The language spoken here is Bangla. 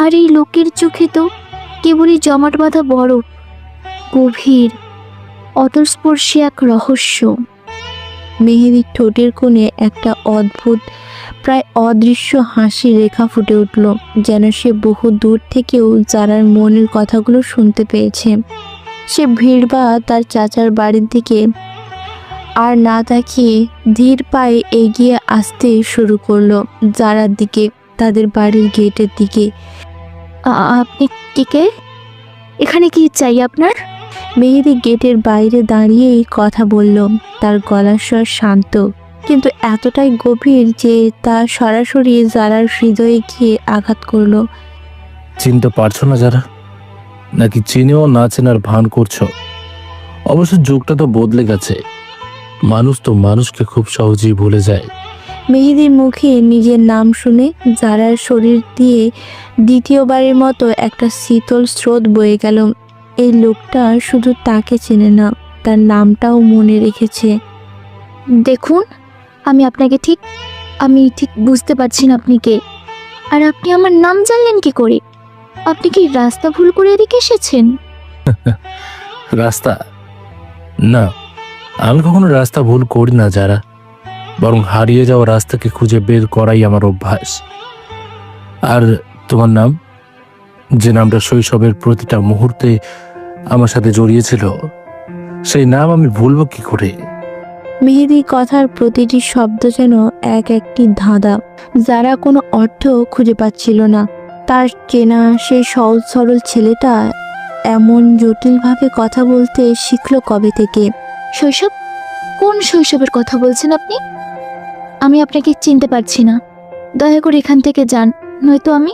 আর এই লোকের চোখে তো কেবলই জমাট বাঁধা বরফ, গভীর অতস্পর্শী এক রহস্য। মেহেদির ঠোঁটের কোণে একটা অদ্ভুত, প্রায় অদৃশ্য হাসি রেখা ফুটে উঠল, যেন সে বহু দূর থেকেও যারার মনের কথাগুলো শুনতে পেয়েছে। সে ভিড়বা তার চাচার বাড়ির দিকে আর না তাকিয়ে ধীর পায়ে এগিয়ে আসতে শুরু করলো যারার দিকে, তাদের বাড়ির গেটের দিকে। আপনি কে? এখানে কি চাই আপনার? মেহেদি গেটের বাইরে দাঁড়িয়েই কথা বলল। তার গলার স্বর শান্ত, কিন্তু এতটাই গভীর যে তা সরাসরি যারার হৃদয়ে গিয়ে আঘাত করলো। চিনতে পারছো না যারা, নাকি চিনেও না চেনার ভান করছো? অবশ্য যুগটা তো বদলে গেছে, মানুষ তো মানুষকে খুব সহজেই ভুলে যায়। মেহেদির মুখে নিজের নাম শুনে যারার শরীর দিয়ে দ্বিতীয়বারের মতো একটা শীতল স্রোত বয়ে গেল। এই লোকটা শুধু তাকে চেনে না, তার নামটাও মনে রেখেছে। দেখুন, আমি ঠিক বুঝতে পারছি না আপনি কে, আর আপনি আমার নাম জানলেন কি করে? আপনি কি রাস্তা ভুল করে এদিকে এসেছেন? রাস্তা না, আমি কখনো রাস্তা ভুল করি না যারা, বরং হারিয়ে যাওয়া রাস্তাকে খুঁজে বের করাই আমার অভ্যাস। আর তোমার নাম, যে নামটা শৈশবের প্রতিটা মুহূর্তে আমার সাথে জড়িয়েছিল, সেই নাম আমি ভুলবো কি করে? মেহেদির কথার প্রতিটি শব্দ যেন একটি ধাঁধা, যারা কোনো অর্থ খুঁজে পাচ্ছিল না। তার চেনা সেই সহজ সরল ছেলেটা এমন জটিলভাবে কথা বলতে শিখলো কবে থেকে? শৈশব? কোন শৈশবের কথা বলছেন আপনি? আমি আপনাকে চিনতে পারছি না। দয়া করে এখান থেকে যান, নয়তো আমি